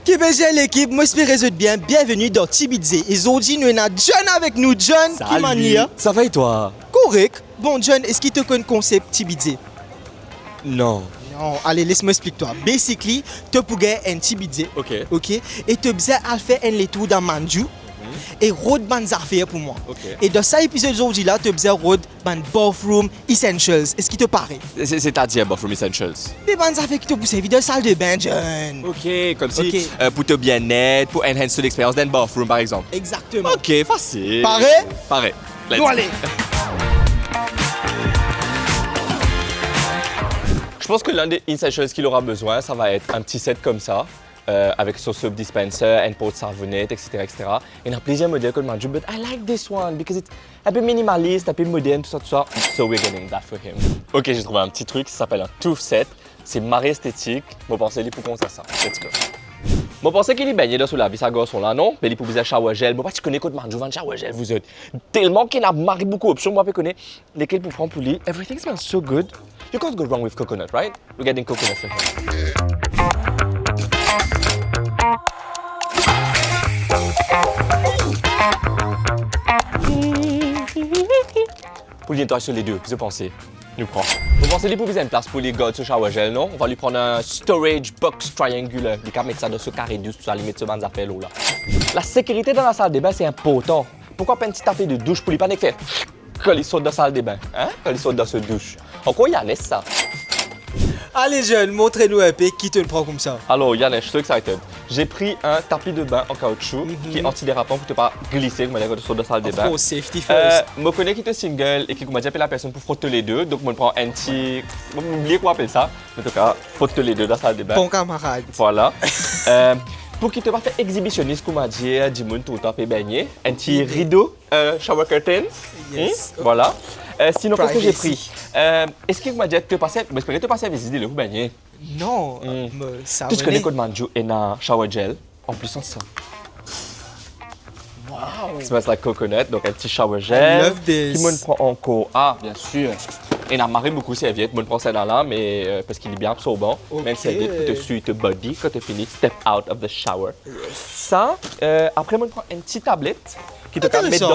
Québécois l'équipe, moi j'espère que vous êtes bien. Bienvenue dans Tibidze. Et aujourd'hui, nous avons John avec nous. John, qui mania? Ça va et toi? Correct. Bon, John, est-ce qu'il te connaît le concept Tibidze? Non. Non, allez, laisse-moi expliquer toi. Basically, tu peux gagner un Tibidze. Ok. Ok. Et tu as fait un tour dans Manju. Et road band affaires pour moi. Ok. Et dans cet épisode aujourd'hui là, tu as road band bathroom essentials. Est-ce qu'il te paraît? C'est-à-dire Bathroom Essentials. Des bandes affaires qui te poussent dans la salle de bain, John. Ok, comme si Ok. pour te bien-être, pour enhancer l'expérience d'un bathroom par exemple. Exactement. Ok, facile. Pareil? Pareil. Let's Nous go. allez. Je pense que l'un des essentials qu'il aura besoin, ça va être un petit set comme ça. Avec son soap dispenser, un pot de savonnette, etc. etc. Il y a plusieurs modèles comme Manju, but I like this one because it's un peu minimaliste, un peu moderne, tout ça. So we're getting that for him. Ok, j'ai trouvé un petit truc, ça s'appelle un tooth set. C'est marré esthétique. Bon, pensez, il faut qu'on fasse ça. Let's go. Bon, pensez qu'il est baigné dans sous la vie, ça gosse là, non? Mais il faut vous shower gel. Bon, tu connais quoi de Manju, shower gel, vous êtes tellement qu'il a marré beaucoup d'options. Moi, je connais lesquelles pour prendre pour lui. Everything smells so good. You can't go wrong with coconut, right? We're getting coconut for him. Pour lui sur les deux, vous pensez? Nous prend. Vous pensez qu'il faut une place pour les gars de ce shower gel, non? On va lui prendre un storage box triangulaire. Il va mettre ça dans ce carré douce, tout ça, limite ce banc d'appel là. La sécurité dans la salle de bain, c'est important. Pourquoi pas un petit tapé de douche pour lui pas faire quand il saute dans la salle de bain? Hein? Quand il saute dans ce douche. Encore Yannis, ça. Allez, John, montrez-nous un peu qui te le prend comme ça. Alors Yannis, je suis so excited. J'ai pris un tapis de bain en caoutchouc qui est antidérapant pour ne pas glisser comme quand tu sautes dans la salle de bain. Oh, safety first. Je connais qui est single et qui m'a dit appeler la personne pour frotter les deux. Donc, je prends un petit. Je vais oublier quoi appeler ça. En tout cas, frotter les deux dans la salle de bain. Bon camarade. Voilà. Pour qu'il te pas fait exhibitionniste, comme m'a dit, dis-moi tout le temps, fait baigner. Un petit rideau, shower curtains. Yes. Voilà. Sinon, qu'est-ce que j'ai Privacy. pris? Est-ce que m'a dit te passer, j'espère te passer à visiter le baigner. Non, ça Tout ce que les codes Manju et un shower gel. En plus, on ça. Wow. Ça smells like coconut, donc un petit shower I gel. love this. Qui me prend encore. Ah, bien sûr. Et n'a marré beaucoup serviette. Je prends ça dans là, mais parce qu'il est bien absorbant. Ok. Même serviette pour te suer, te body quand tu finis, step out of the shower. Ça, après, je prends une petite tablette qui te permet de mettre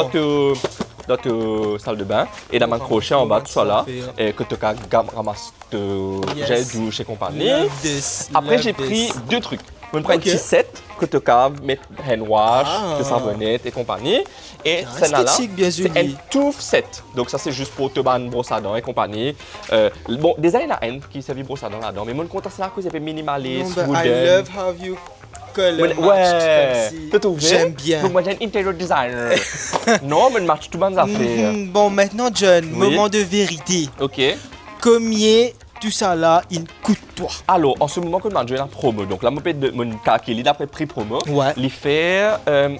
dans ta salle de bain et dans un crochet en bas, tout ça là, et que tu ramasses de gel douche et compagnie. Love this. Après, Love j'ai pris this. deux trucs. Je prends un Ok. petit set que tu caves, mettre hand wash, Ah. de savonnette et compagnie. Et Ah, ça là, esthétique, bien c'est un joli. tooth set. Donc ça, c'est juste pour te ban brosse à dents et compagnie. Bon, déjà, il y en a un qui servait brosse à dents là-dedans. Mais mon compte, c'est là que c'est minimaliste, Non, but I wooden. love how you color matched Ouais, comme si. t'as trouvé? J'aime bien. Donc moi, j'ai un interior designer. Non, mais je match tout bonnes affaires. Bon, maintenant, John, Oui. moment de vérité. OK. Combien tout ça là, il coûte toi? Alors, en ce moment, que je la promo. Donc, la mopette de mon calcul, d'après prix promo, Ouais. il fait.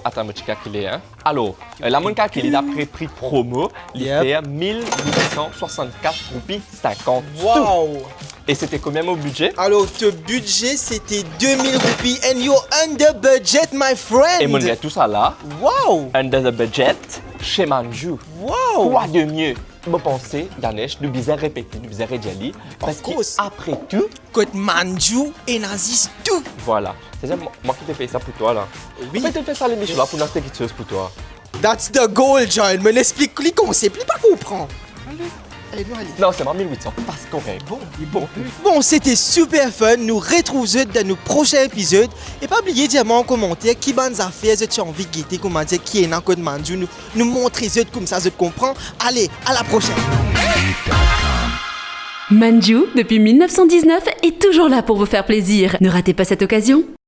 Attends, je vais calculer. Hein. Alors, la mon calcul, d'après prix promo, il Yep. fait 1864 roupies 50. Wow! Et c'était combien mon budget? Alors, ton budget c'était 2000 roupies and you're under budget, my friend! Et mon gars, tout ça là, Wow! under the budget, chez Manju. Wow! Quoi de mieux? Je pensais, Ganesh, de bizarre répété, de bizarre jelly. Parce course. qu'après tout, Côte Manju et Nazis tout! voilà. C'est moi qui t'ai fait ça pour toi là. Oui. Mais tu fais ça l'émission là pour nous quelque chose pour toi. That's the goal, John! Me l'explique les concepts, il pas comprendre. Allez, nous allez. Non, c'est en 1800. Parce correct. Bon, bon. Bon, c'était super fun. Nous retrouvons dans nos prochains épisodes. Et pas oublier de dire en commentaire qui bonnes affaires vous avez envie de guetter, comment dire, qui est un code Manju. Nous montrer comme ça, vous comprend. Allez, à la prochaine. Manju, depuis 1919, est toujours là pour vous faire plaisir. Ne ratez pas cette occasion.